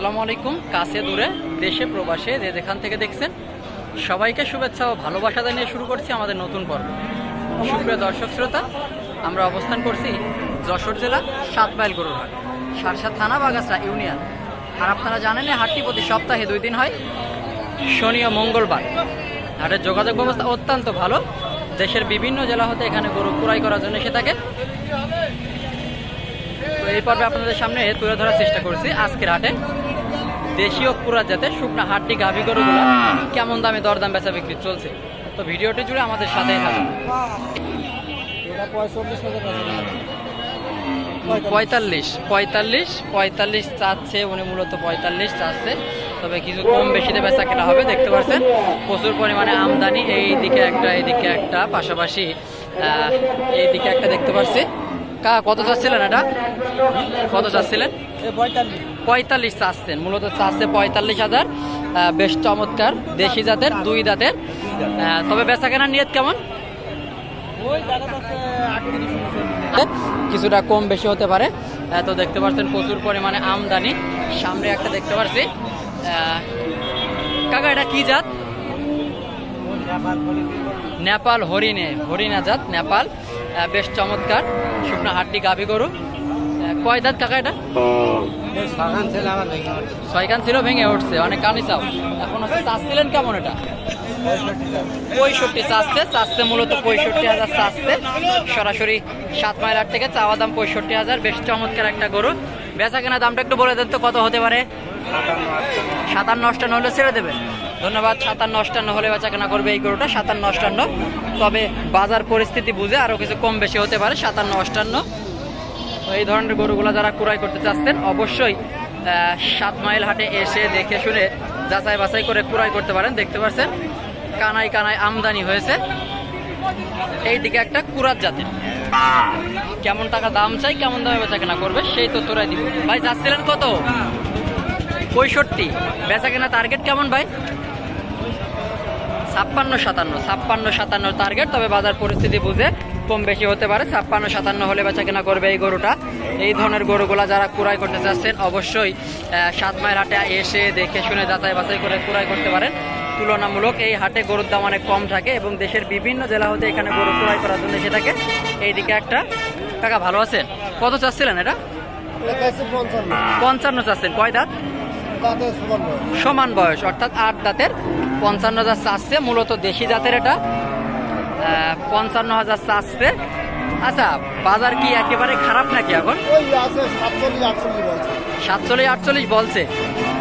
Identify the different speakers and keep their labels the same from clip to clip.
Speaker 1: আসসালামু আলাইকুম। কাছে দূরে দেশে প্রবাসে যে যেখান থেকে দেখছেন সবাইকে শুভেচ্ছা ও ভালোবাসা জানিয়ে শুরু করছি আমাদের নতুন পর্ব। সুপ্রিয় দর্শক শ্রোতা, আমরা অবস্থান করছি যশোর জেলা 7 মাইল গরুর হাট, সারসা থানা, বাগাসরা ইউনিয়ন। আর আপনারা জানেন এই হাটটি প্রতি সপ্তাহে 2 দিন হয়, শনি ও মঙ্গলবার। হাটের যোগাযোগ ব্যবস্থা অত্যন্ত ভালো, দেশের বিভিন্ন জেলা হতে এখানে গরু ক্রয় করার জন্য এসে থাকে। তো এই পর্বে আপনাদের সামনে তুলে ধরার চেষ্টা করছি আজকের হাটে দেশীয় কুরাত জাতের শুকনা হাড্ডি গাভী গরুগুলো কেমন দামে দরদাম বেচা বিক্রি চলছে। তো ভিডিওটি জুড়ে আমাদের সাথেই থাকুন। 45 চাচ্ছে উনি, মূলত 45 চাচ্ছে, তবে কিছু কম বেশিতে বেচা কেনা হবে। দেখতে পাচ্ছেন প্রচুর পরিমাণে আমদানি, এইদিকে একটা এইদিকে একটা, পাশাপাশি এইদিকে একটা দেখতে পাচ্ছি। কত চাচ্ছিলেন এটা? কত চাচ্ছিলেন? 45 চাচ্ছেন, মূলত চাচ্ছে 45,000। বেশ চমৎকার দেশি জাতের, 2 দাঁতের। তবে বেচা কেনার নিয়ত কেমন? কিছুটা কম বেশি হতে পারে। তো দেখতে পাচ্ছেন প্রচুর পরিমাণে আমদানি। সামনে একটা দেখতে পাচ্ছি। কাকা এটা কি জাত? নেপাল হরিণা জাত, নেপাল। বেশ চমৎকার শুকনা হাড্ডি গাভী গরু। কয় দাঁত কাকা এটা? 6 কান ছিল, ভেঙে উঠছে, অনেক কানি চাও। এখন হচ্ছে চাচ্ছিলেন কেমন এটা? 65 চাচ্ছে, মূলত 65,000 চাচ্ছে। সরাসরি 7 মাইল হাট থেকে চাওয়া দাম 65,000। বেশ চমৎকার একটা গরু। বেচা কেনা দামটা একটু বলে দেন তো, কত হতে পারে? 57 হলে ছেড়ে দেবেন। ধন্যবাদ। 57 হলে বেচা কেনা করবে এই গরুটা, 57। তবে বাজার পরিস্থিতি বুঝে আরো কিছু কম বেশি হতে পারে। 57-58 এই ধরনের গরুগুলা যারা ক্রয় করতে চাচ্ছেন অবশ্যই 7 মাইল হাটে এসে দেখে শুনে যাচাই বাছাই করে ক্রয় করতে পারেন। দেখতে পাচ্ছেন কানায় কানায় আমদানি হয়েছে। এইদিকে একটা কুরাত জাতের। কেমন টাকা দাম চাই, কেমন দামে বেচা কেনা করবে সেই তো তোরাই দিব। ভাই যাচ্ছিলেন কত? 65। বেচা কেনা টার্গেট কেমন ভাই? 56-57 টার্গেট। তবে বাজার পরিস্থিতি বুঝে কম বেশি হতে পারে। 56-57 হলে বেচা কেনা করবে এই গরুটা। এই ধরনের গরুগুলা যারা ক্রয় করতে চাচ্ছেন অবশ্যই 7 মাইল হাটে এসে দেখে শুনে যাচাই বাছাই করে ক্রয় করতে পারেন। তুলনামূলক এই হাটে গরুর দাম অনেক কম থাকে এবং দেশের বিভিন্ন জেলা হতে এখানে গরু ক্রয় করার জন্য এসে থাকে। এইদিকে একটা কাকা, ভালো আছেন? কত চাচ্ছিলেন এটা? 55 চাচ্ছেন। কয় দাঁত? সমান বয়স, অর্থাৎ 8 দাঁতের। 55,000 চাচ্ছে, মূলত দেশি জাতের এটা। 55,000 চাচ্ছে। আচ্ছা, বাজার কি একেবারে খারাপ নাকি এখন? 47-48 বলছে।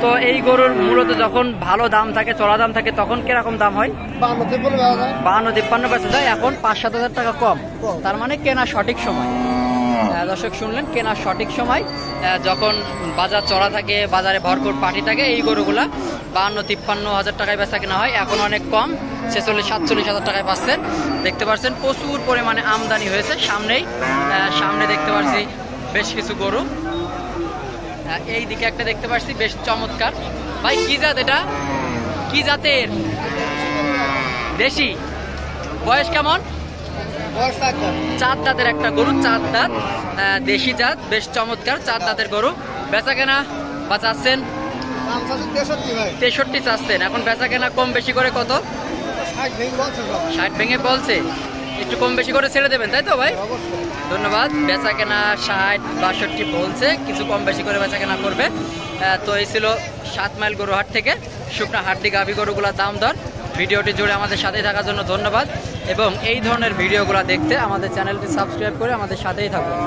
Speaker 1: তো এই গরুর মূলত যখন ভালো দাম থাকে, চড়া দাম থাকে, তখন কিরকম দাম হয়? 52-53 বেচা যায়। এখন 5-7 হাজার টাকা কম। তার মানে কেনা সঠিক সময়। দর্শক শুনলেন, কেনার সঠিক সময় যখন বাজার চড়া থাকে, বাজারে ভরপুর পাটি থাকে, এই গরুগুলা 52-53 হাজার টাকায় বেচা কেনা হয়। এখন অনেক কম, 46-47 হাজার টাকায় পাচ্ছেন। দেখতে পাচ্ছেন প্রচুর পরিমাণে আমদানি হয়েছে। সামনে দেখতে পাচ্ছি বেশ কিছু গরু। এই দিকে একটা দেখতে পাচ্ছি বেশ চমৎকার। ভাই কি জাত এটা? কি জাতের? দেশি। বয়স কেমন? 4 দাঁতের একটা গরু, 4 দাঁত, দেশি জাত, বেশ চমৎকার 4 দাঁতের গরু। বেচা কেনা বা চাচ্ছেন? 63 চাচ্ছেন। এখন বেচা কেনা কম বেশি করে কত? 60 ভেঙে বলছে। একটু কম বেশি করে ছেড়ে দেবেন, তাই তো ভাই? ধন্যবাদ। বেচা কেনা 60-62 বলছে, কিছু কম বেশি করে বেচা কেনা করবে। তো এই ছিল 7 মাইল গরু হাট থেকে শুকনা হাড্ডি গাভী গরুগুলোর দাম দর। ভিডিওটি জুড়ে আমাদের সাথেই থাকার জন্য ধন্যবাদ এবং এই ধরনের ভিডিওগুলো দেখতে আমাদের চ্যানেলটি সাবস্ক্রাইব করে আমাদের সাথেই থাকুন।